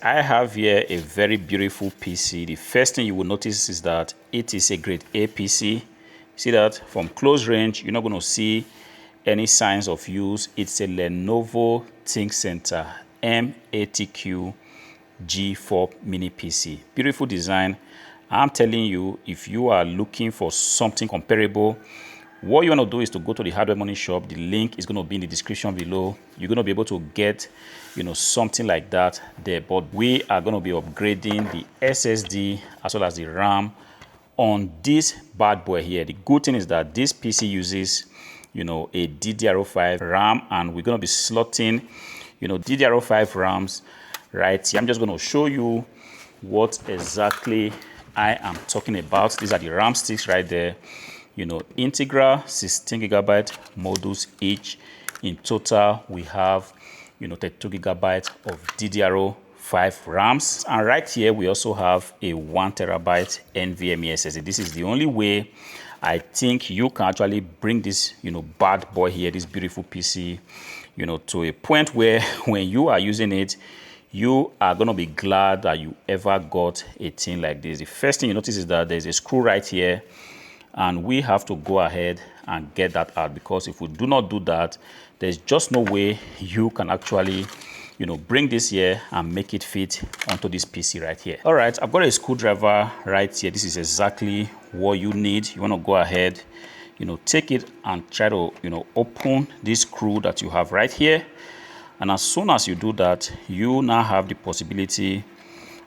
I have here a very beautiful PC. The first thing you will notice is that it is a grade A PC. See that from close range, you're not going to see any signs of use. It's a Lenovo ThinkCentre M80q G4 mini PC. Beautiful design. I'm telling you, if you are looking for something comparable, what you want to do is to go to the Hardwaremoney shop. The link is going to be in the description below. You're going to be able to get, something like that there. But we are going to be upgrading the SSD as well as the RAM on this bad boy here. The good thing is that this PC uses, a DDR5 RAM, and we're going to be slotting, DDR5 RAMs right here. I'm just going to show you what exactly I am talking about. These are the RAM sticks right there. Integral 16 gigabyte modules each. In total, we have, 32 gigabytes of DDR5 RAMs. And right here, we also have a 1 terabyte NVMe SSD. This is the only way I think you can actually bring this, bad boy here, this beautiful PC, to a point where when you are using it, you are going to be glad that you ever got a thing like this. The first thing you notice is that there's a screw right here, and we have to go ahead and get that out, because if we do not do that, there's just no way you can actually, bring this here and make it fit onto this PC right here. All right, I've got a screwdriver right here. This is exactly what you need. You want to go ahead, take it and try to, open this screw that you have right here. And as soon as you do that, you now have the possibility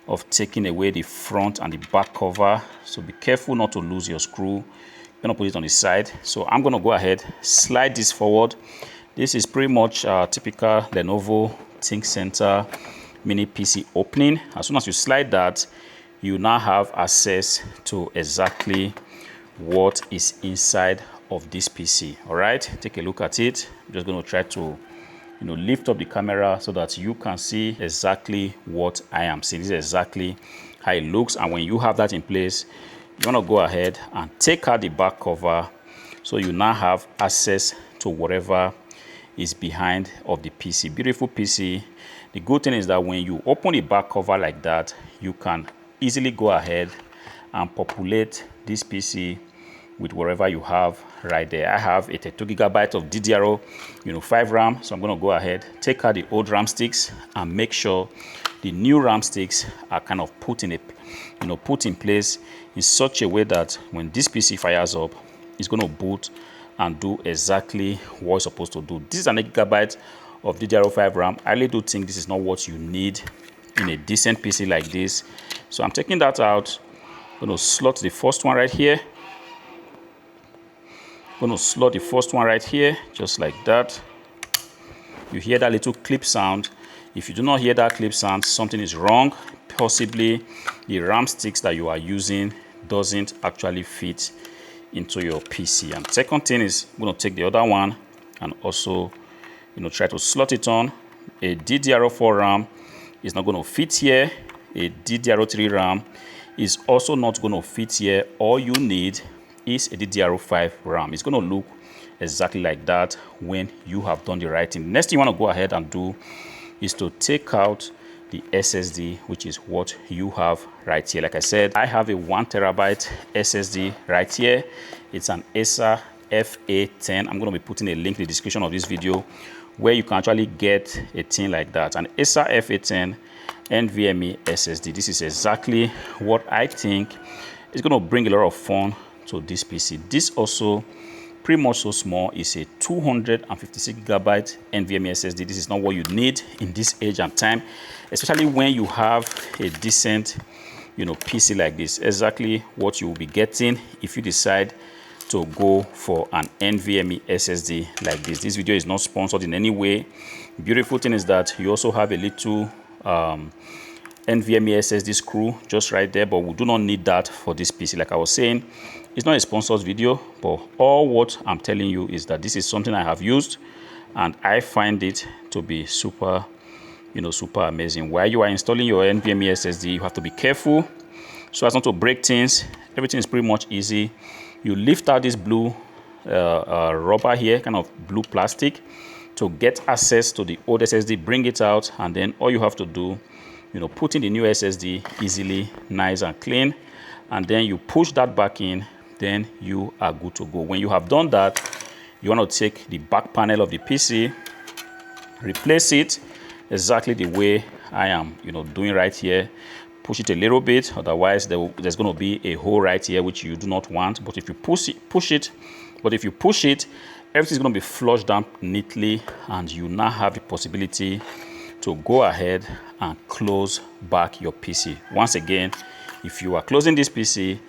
of taking away the front and the back cover. So be careful not to lose your screw. You're going to put it on the side. So I'm going to go ahead, slide this forward. This is pretty much typical Lenovo ThinkCentre mini PC opening. As soon as you slide that, you now have access to exactly what is inside of this PC. All right, take a look at it. I'm just going to try to lift up the camera so that you can see exactly what I am seeing. This is exactly how it looks. And when you have that in place, you want to go ahead and take out the back cover, so you now have access to whatever is behind of the PC. Beautiful PC. The good thing is that when you open the back cover like that, you can easily go ahead and populate this PC with whatever you have right there. I have a 32 gigabyte of DDR5 RAM, so I'm going to go ahead, take out the old RAM sticks, and make sure the new RAM sticks are kind of put in place in such a way that when this PC fires up, it's going to boot and do exactly what it's supposed to do. This is an 8 gigabyte of DDR5 RAM. I really do think this is not what you need in a decent PC like this. So I'm taking that out. I'm going to slot the first one right here. Going to slot the first one right here, just like that. You hear that little clip sound. If you do not hear that clip sound, something is wrong. Possibly the RAM sticks that you are using doesn't actually fit into your PC. And second thing is, I'm going to take the other one and also, try to slot it on. A DDR4 RAM is not going to fit here. A DDR3 RAM is also not going to fit here. All you need is a DDR5 RAM. It's going to look exactly like that when you have done the right thing. Next thing you want to go ahead and do is to take out the SSD, which is what you have right here. Like I said, I have a 1 terabyte SSD right here. It's an Acer FA10. I'm going to be putting a link in the description of this video where you can actually get a thing like that. An Acer FA10 NVMe SSD. This is exactly what I think is going to bring a lot of fun to this PC. This also, pretty much so small, is a 256 gigabyte NVMe SSD. This is not what you need in this age and time, especially when you have a decent, PC like this. Exactly what you will be getting if you decide to go for an NVMe SSD like this. This video is not sponsored in any way. Beautiful thing is that you also have a little NVMe SSD screw just right there, but we do not need that for this PC. Like I was saying, it's not a sponsored video, but all what I'm telling you is that this is something I have used and I find it to be super, super amazing. While you are installing your NVMe SSD, you have to be careful so as not to break things. Everything is pretty much easy. You lift out this blue rubber here, kind of blue plastic, to get access to the old SSD, bring it out, and then all you have to do put in the new SSD easily, nice and clean, and then you push that back in, then you are good to go. When you have done that, you want to take the back panel of the PC, replace it exactly the way I am doing right here. Push it a little bit, otherwise there's going to be a hole right here which you do not want. But if you push it, everything's going to be flushed down neatly, and you now have the possibility to go ahead and close back your PC. Once again, if you are closing this PC,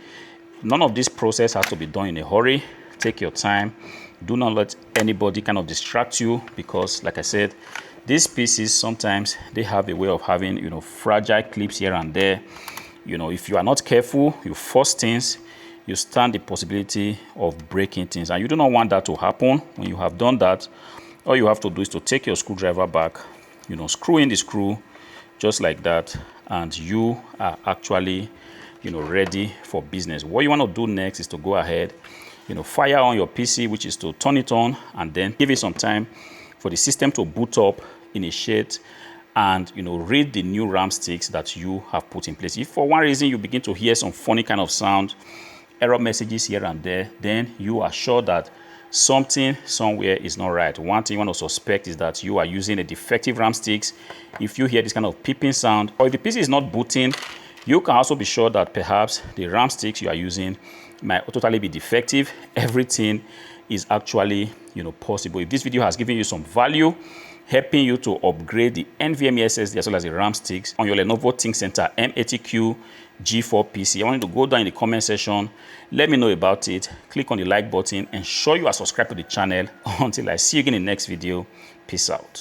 none of this process has to be done in a hurry. Take your time. Do not let anybody kind of distract you, because like I said, these PCs sometimes they have a way of having fragile clips here and there. If you are not careful, you force things, you stand the possibility of breaking things, and you do not want that to happen. When you have done that, all you have to do is to take your screwdriver back, screw in the screw just like that, and you are actually ready for business. What you want to do next is to go ahead, fire on your PC, which is to turn it on, and then give it some time for the system to boot up, initiate, and read the new RAM sticks that you have put in place. If for one reason you begin to hear some funny kind of sound, error messages here and there, then you are sure that something somewhere is not right. One thing you want to suspect is that you are using a defective RAM sticks. If you hear this kind of peeping sound, or if the PC is not booting, you can also be sure that perhaps the RAM sticks you are using might totally be defective. Everything is actually possible. If this video has given you some value, helping you to upgrade the NVMe SSD as well as the RAM sticks on your Lenovo ThinkCentre M80q G4 PC, I want you to go down in the comment section, let me know about it, click on the like button, ensure you are subscribed to the channel. Until I see you again in the next video, peace out.